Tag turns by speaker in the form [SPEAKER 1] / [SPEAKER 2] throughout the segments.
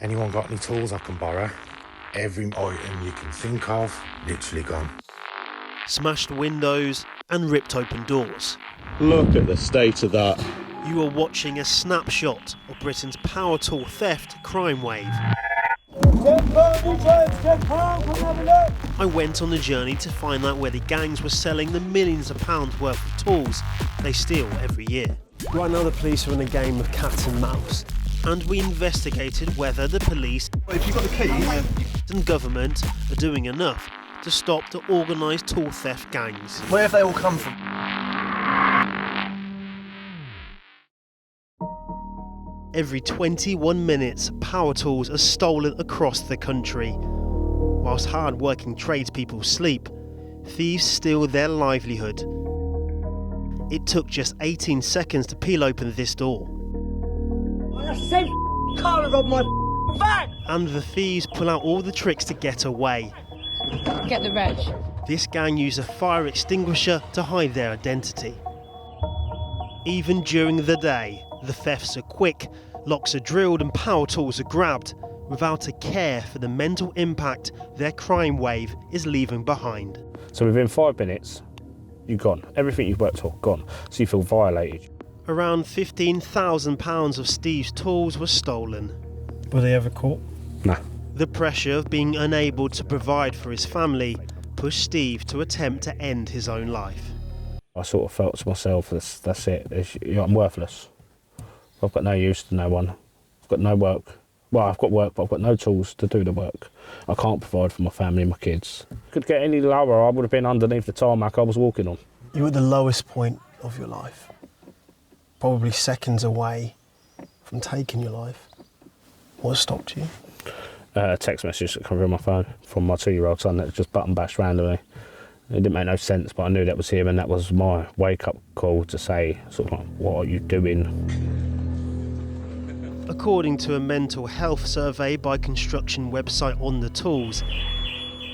[SPEAKER 1] Anyone got any tools I can borrow? Every item you can think of, literally gone.
[SPEAKER 2] Smashed windows and ripped open doors.
[SPEAKER 3] Look at the state of that.
[SPEAKER 2] You are watching a snapshot of Britain's power tool theft crime wave. I went on the journey to find out where the gangs were selling the millions of pounds worth of tools they steal every year. Right now the police are in a game of cat and mouse, and we investigated whether the police and government are doing enough to stop the organised tool theft gangs.
[SPEAKER 4] Where have they all come from?
[SPEAKER 2] Every 21 minutes, power tools are stolen across the country. Whilst hard-working tradespeople sleep, thieves steal their livelihood. It took just 18 seconds to peel open this door.
[SPEAKER 5] I said car robbed my bag!
[SPEAKER 2] And the thieves pull out all the tricks to get away.
[SPEAKER 6] Get the reg.
[SPEAKER 2] This gang use a fire extinguisher to hide their identity. Even during the day, the thefts are quick, locks are drilled and power tools are grabbed, without a care for the mental impact their crime wave is leaving behind.
[SPEAKER 3] So within 5 minutes, you're gone. Everything you've worked for, gone. So you feel violated.
[SPEAKER 2] Around £15,000 of Steve's tools were stolen.
[SPEAKER 7] Were they ever caught?
[SPEAKER 3] No.
[SPEAKER 2] The pressure of being unable to provide for his family pushed Steve to attempt to end his own life.
[SPEAKER 3] I sort of felt to myself, that's it. I'm worthless. I've got no use to no one. I've got no work. Well, I've got work, but I've got no tools to do the work. I can't provide for my family and my kids. Could get any lower, I would have been underneath the tarmac I was walking on.
[SPEAKER 7] You were at the lowest point of your life, probably seconds away from taking your life. What stopped you?
[SPEAKER 3] A text message that come through my phone from my 2-year-old son that just button bashed randomly. It didn't make no sense, but I knew that was him, and that was my wake-up call to say, sort of like, what are you doing?
[SPEAKER 2] According to a mental health survey by construction website On The Tools,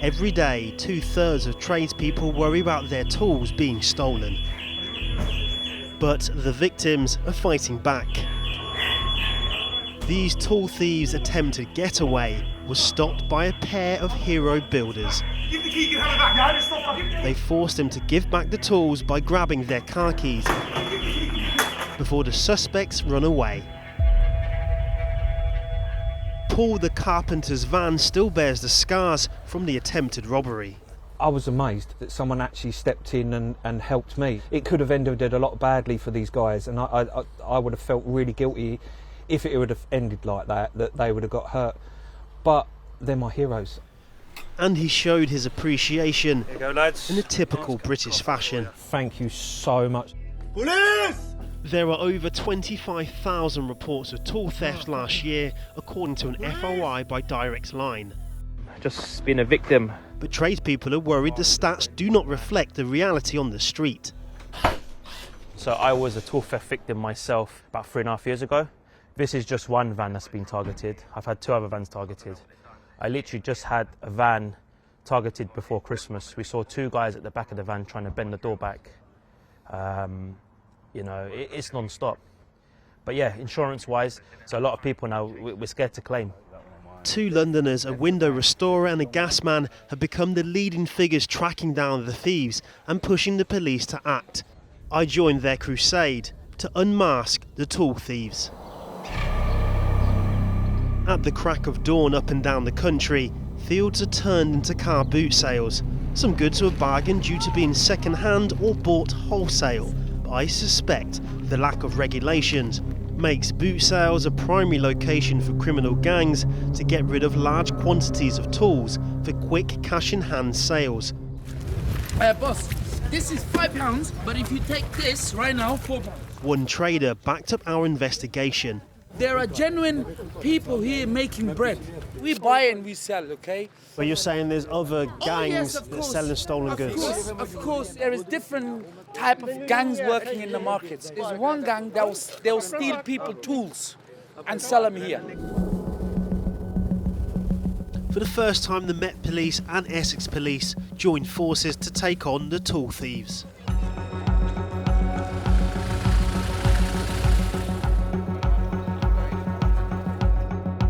[SPEAKER 2] every day 2/3 of tradespeople worry about their tools being stolen. But the victims are fighting back. These tool thieves' attempted getaway was stopped by a pair of hero builders. They forced them to give back the tools by grabbing their car keys before the suspects run away. Paul the carpenter's van still bears the scars from the attempted robbery.
[SPEAKER 8] I was amazed that someone actually stepped in and helped me. It could have ended a lot badly for these guys, and I would have felt really guilty if it would have ended like that they would have got hurt. But they're my heroes.
[SPEAKER 2] And he showed his appreciation
[SPEAKER 8] There you go, lads.
[SPEAKER 2] in a typical British fashion.
[SPEAKER 8] Thank you so much.
[SPEAKER 5] Police!
[SPEAKER 2] There are over 25,000 reports of tool theft last year, according to an FOI by Direct Line.
[SPEAKER 9] Just being a victim.
[SPEAKER 2] But tradespeople are worried the stats do not reflect the reality on the street.
[SPEAKER 9] So I was a tool theft victim myself about 3.5 years ago. This is just one van that's been targeted. I've had 2 other vans targeted. I literally just had a van targeted before Christmas. We saw 2 guys at the back of the van trying to bend the door back. You know, it's non-stop. But yeah, insurance-wise, so a lot of people now, we're scared to claim.
[SPEAKER 2] 2 Londoners, a window restorer and a gas man, have become the leading figures tracking down the thieves and pushing the police to act. I joined their crusade to unmask the tool thieves. At the crack of dawn up and down the country, fields are turned into car boot sales. Some goods were bargained due to being second-hand or bought wholesale. But I suspect the lack of regulations makes boot sales a primary location for criminal gangs to get rid of large quantities of tools for quick cash-in-hand sales.
[SPEAKER 10] Boss, this is £5, but if you take this right now, £4.
[SPEAKER 2] One trader backed up our investigation.
[SPEAKER 10] There are genuine people here making bread. We buy and we sell, okay?
[SPEAKER 2] But you're saying there's other gangs that sell stolen goods?
[SPEAKER 10] Of course, there is different type of gangs working in the markets. There's one gang that they'll steal people tools and sell them here.
[SPEAKER 2] For the first time, the Met Police and Essex Police joined forces to take on the tool thieves.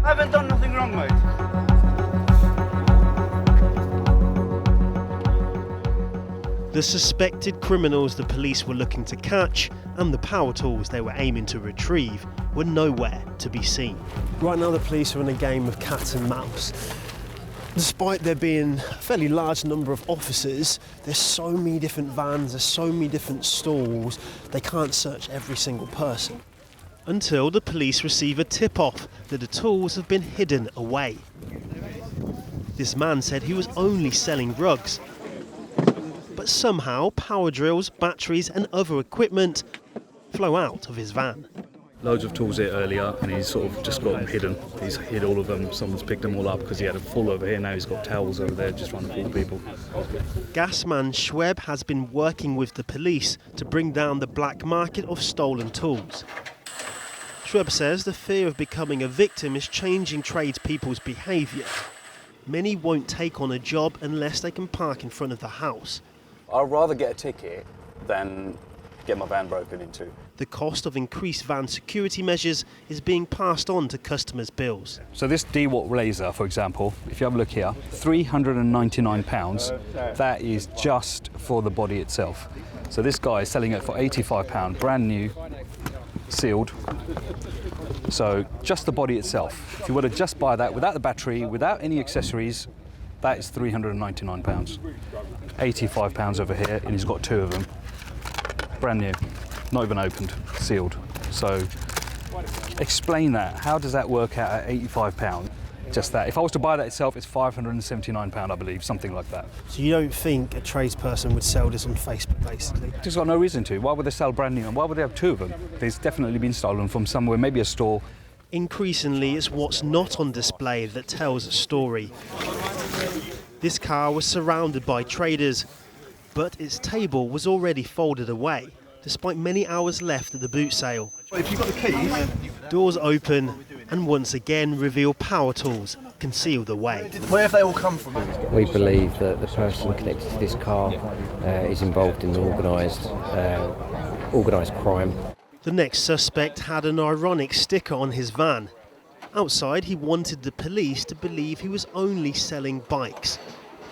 [SPEAKER 5] I haven't done nothing
[SPEAKER 4] wrong, mate?
[SPEAKER 2] The suspected criminals the police were looking to catch and the power tools they were aiming to retrieve were nowhere to be seen.
[SPEAKER 7] Right now the police are in a game of cat and mouse. Despite there being a fairly large number of officers, there's so many different vans, there's so many different stalls, they can't search every single person.
[SPEAKER 2] Until the police receive a tip-off that the tools have been hidden away. This man said he was only selling rugs, but somehow power drills, batteries and other equipment flow out of his van.
[SPEAKER 11] Loads of tools here earlier and he's sort of just got them hidden. He's hid all of them, someone's picked them all up because he had a full over here, now he's got towels over there just trying to call people.
[SPEAKER 2] Gasman Schweb has been working with the police to bring down the black market of stolen tools. Schweb says the fear of becoming a victim is changing tradespeople's behaviour. Many won't take on a job unless they can park in front of the house.
[SPEAKER 12] I'd rather get a ticket than get my van broken into.
[SPEAKER 2] The cost of increased van security measures is being passed on to customers' bills.
[SPEAKER 13] So this D-Watt razor, for example, if you have a look here, £399, that is just for the body itself. So this guy is selling it for £85, brand new, sealed. So just the body itself. If you were to just buy that without the battery, without any accessories, that is £399. £85 over here, and he's got two of them. Brand new, not even opened, sealed. So explain that. How does that work out at £85? Just that. If I was to buy that itself, it's £579, I believe, something like that.
[SPEAKER 7] So you don't think a tradesperson would sell this on Facebook, basically?
[SPEAKER 13] Just got no reason to. Why would they sell brand new? And why would they have two of them? There's definitely been stolen from somewhere, maybe a store.
[SPEAKER 2] Increasingly, it's what's not on display that tells a story. This car was surrounded by traders, but its table was already folded away, despite many hours left at the boot sale.
[SPEAKER 4] If you've got the keys...
[SPEAKER 2] Doors open and once again reveal power tools concealed away.
[SPEAKER 4] Where have they all come from?
[SPEAKER 14] We believe that the person connected to this car is involved in organised crime.
[SPEAKER 2] The next suspect had an ironic sticker on his van. Outside, he wanted the police to believe he was only selling bikes.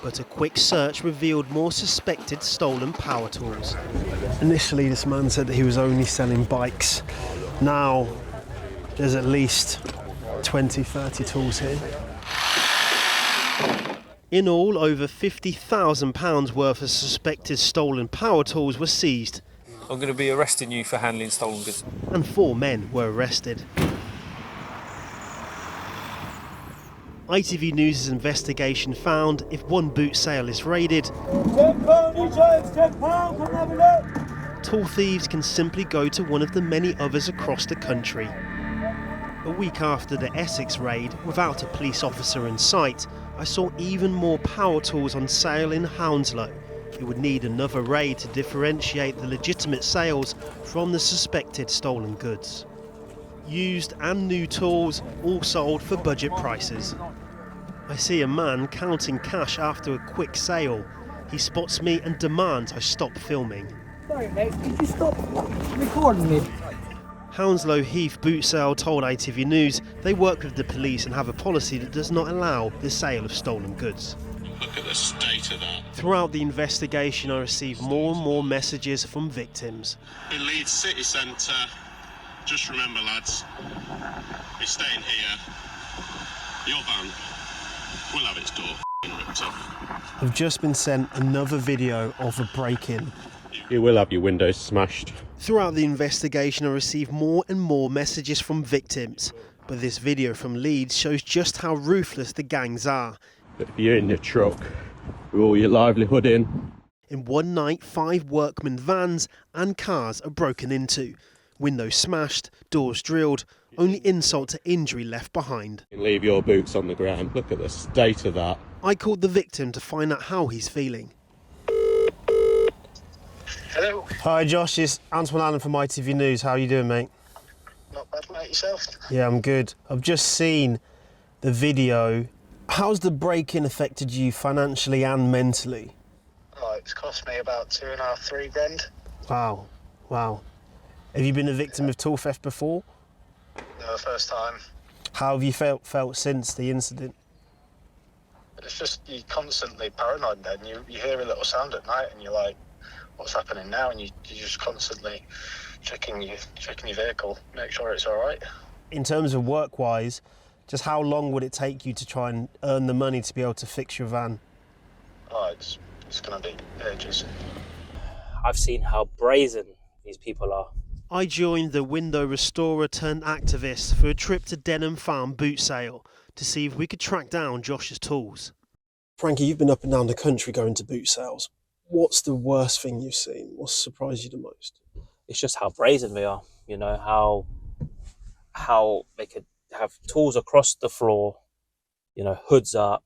[SPEAKER 2] But a quick search revealed more suspected stolen power tools.
[SPEAKER 7] Initially, this man said that he was only selling bikes. Now, there's at least 20, 30 tools here.
[SPEAKER 2] In all, over £50,000 worth of suspected stolen power tools were seized.
[SPEAKER 15] I'm going to be arresting you for handling stolen goods.
[SPEAKER 2] And 4 men were arrested. ITV News' investigation found if one boot sale is raided, tool thieves can simply go to one of the many others across the country. A week after the Essex raid, without a police officer in sight, I saw even more power tools on sale in Hounslow. It would need another raid to differentiate the legitimate sales from the suspected stolen goods. Used and new tools, all sold for budget prices. I see a man counting cash after a quick sale. He spots me and demands I stop filming.
[SPEAKER 5] Sorry mate, could you stop recording me?
[SPEAKER 2] Hounslow Heath boot sale told ITV News they work with the police and have a policy that does not allow the sale of stolen goods.
[SPEAKER 16] Look at the state of that.
[SPEAKER 2] Throughout the investigation, I received more and more messages from victims.
[SPEAKER 16] In Leeds city centre, just remember lads, you're staying here, your van will have its door ripped off.
[SPEAKER 7] I've just been sent another video of a break-in.
[SPEAKER 16] You will have your windows smashed.
[SPEAKER 2] Throughout the investigation, I received more and more messages from victims. But this video from Leeds shows just how ruthless the gangs are.
[SPEAKER 16] But if you're in your truck with all your livelihood in.
[SPEAKER 2] In one night, 5 workmen vans and cars are broken into. Windows smashed, doors drilled, only insult to injury left behind.
[SPEAKER 16] Leave your boots on the ground. Look at the state of that.
[SPEAKER 2] I called the victim to find out how he's feeling.
[SPEAKER 17] Hello.
[SPEAKER 7] Hi Josh, it's Antoine Allen from ITV News. How are you doing, mate?
[SPEAKER 17] Not bad, mate. Yourself?
[SPEAKER 7] Yeah, I'm good. I've just seen the video. How's the break-in affected you financially and mentally?
[SPEAKER 17] Oh, it's cost me about £2.5–3 grand.
[SPEAKER 7] Wow, wow. Have you been a victim of tool theft before?
[SPEAKER 17] No, first time.
[SPEAKER 7] How have you felt since the incident?
[SPEAKER 17] It's just you're constantly paranoid then. You hear a little sound at night and you're like, what's happening now? And you're just constantly checking your vehicle, make sure it's all right.
[SPEAKER 7] In terms of work-wise, just how long would it take you to try and earn the money to be able to fix your van?
[SPEAKER 17] Oh, it's going to be ages.
[SPEAKER 9] I've seen how brazen these people are.
[SPEAKER 2] I joined the window restorer turned activist for a trip to Denim Farm boot sale to see if we could track down Josh's tools.
[SPEAKER 7] Frankie, you've been up and down the country going to boot sales. What's the worst thing you've seen? What's surprised you the most?
[SPEAKER 9] It's just how brazen they are, you know, how they could have tools across the floor, you know, hoods up,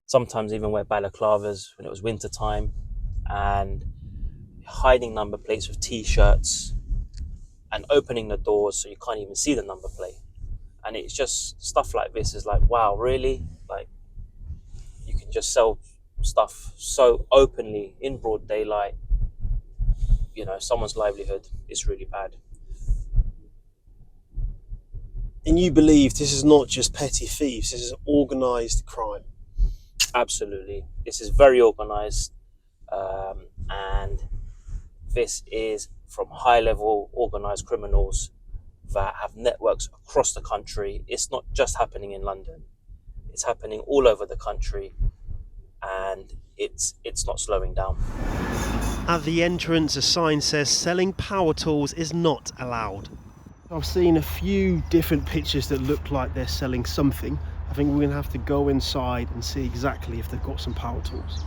[SPEAKER 9] sometimes even wear balaclavas when it was winter time, and hiding number plates with t-shirts and opening the doors so you can't even see the number plate. And it's just stuff like this is like, wow, really? Like, you can just sell stuff so openly in broad daylight. You know, someone's livelihood is really bad.
[SPEAKER 7] And you believe this is not just petty thieves, this is organised crime?
[SPEAKER 9] Absolutely. This is very organised, and this is from high-level organised criminals that have networks across the country. It's not just happening in London. It's happening all over the country, and it's not slowing down.
[SPEAKER 2] At the entrance, a sign says selling power tools is not allowed.
[SPEAKER 7] I've seen a few different pictures that look like they're selling something. I think we're going to have to go inside and see exactly if they've got some power tools.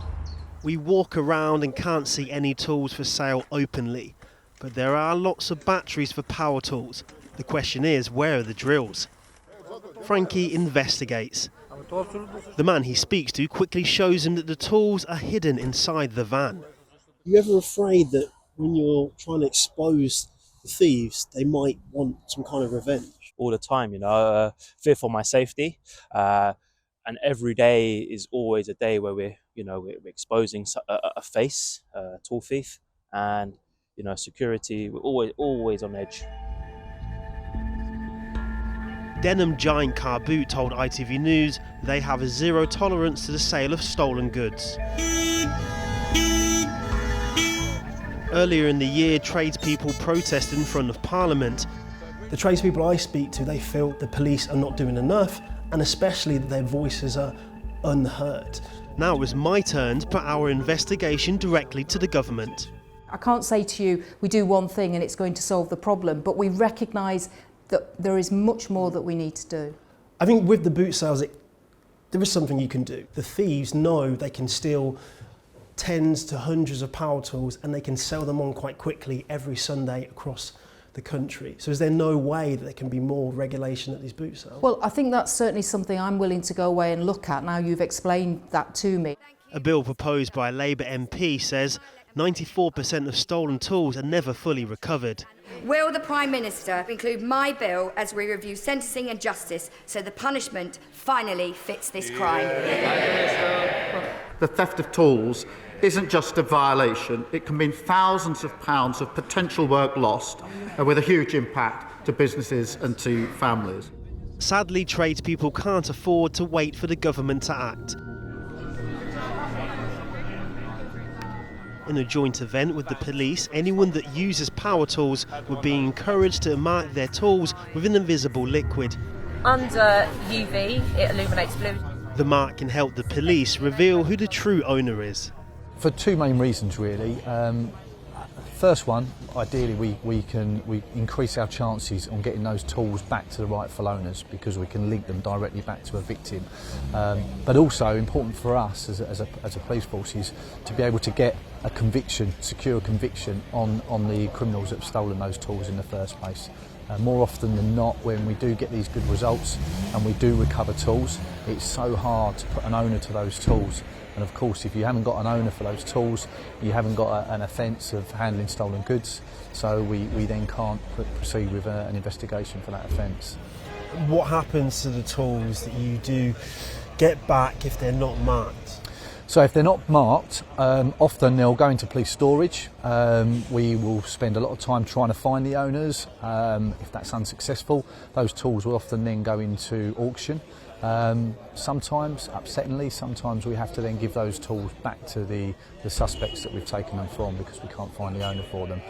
[SPEAKER 2] We walk around and can't see any tools for sale openly, but there are lots of batteries for power tools. The question is, where are the drills? Frankie investigates. The man he speaks to quickly shows him that the tools are hidden inside the van.
[SPEAKER 7] Are you ever afraid that when you're trying to expose the thieves, they might want some kind of revenge?
[SPEAKER 9] All the time, you know, fear for my safety. And every day is always a day where we're exposing a face, a tool thief, and, you know, security. We're always on edge.
[SPEAKER 2] Denim Giant Car Boot told ITV News they have a zero tolerance to the sale of stolen goods. Earlier in the year, tradespeople protested in front of Parliament.
[SPEAKER 7] The tradespeople I speak to, they feel the police are not doing enough, and especially that their voices are unheard.
[SPEAKER 2] Now it was my turn to put our investigation directly to the government.
[SPEAKER 6] I can't say to you, we do one thing and it's going to solve the problem, but we recognise that there is much more that we need to do.
[SPEAKER 7] I think with the boot sales, there is something you can do. The thieves know they can steal tens to hundreds of power tools and they can sell them on quite quickly every Sunday across the country. So is there no way that there can be more regulation at these boot sales?
[SPEAKER 6] Well, I think that's certainly something I'm willing to go away and look at now you've explained that to me.
[SPEAKER 2] A bill proposed by a Labour MP says 94% of stolen tools are never fully recovered.
[SPEAKER 18] Will the Prime Minister include my bill as we review sentencing and justice so the punishment finally fits this crime?
[SPEAKER 19] The theft of tools isn't just a violation, it can mean thousands of pounds of potential work lost with a huge impact to businesses and to families.
[SPEAKER 2] Sadly, tradespeople can't afford to wait for the government to act. In a joint event with the police, anyone that uses power tools would be encouraged to mark their tools with an invisible liquid.
[SPEAKER 20] Under UV, it illuminates blue.
[SPEAKER 2] The mark can help the police reveal who the true owner is.
[SPEAKER 21] For two main reasons, really. First one, ideally we increase our chances on getting those tools back to the rightful owners because we can link them directly back to a victim. But also important for us as a police force is to be able to get a conviction, secure conviction on the criminals that have stolen those tools in the first place. More often than not, when we do get these good results and we do recover tools, it's so hard to put an owner to those tools. And of course, if you haven't got an owner for those tools, you haven't got an offence of handling stolen goods, so we then can't proceed with an investigation for that offence.
[SPEAKER 7] What happens to the tools that you do get back if they're not marked?
[SPEAKER 21] So if they're not marked, often they'll go into police storage. We will spend a lot of time trying to find the owners. If that's unsuccessful, those tools will often then go into auction. Sometimes, upsettingly, sometimes we have to then give those tools back to the suspects that we've taken them from because we can't find the owner for them.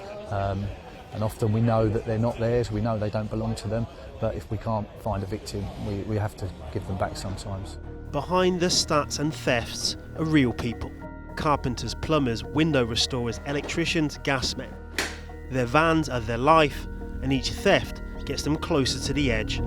[SPEAKER 21] And often we know that they're not theirs, we know they don't belong to them, but if we can't find a victim, we have to give them back sometimes.
[SPEAKER 2] Behind the stats and thefts are real people. Carpenters, plumbers, window restorers, electricians, gasmen. Their vans are their life, and each theft gets them closer to the edge.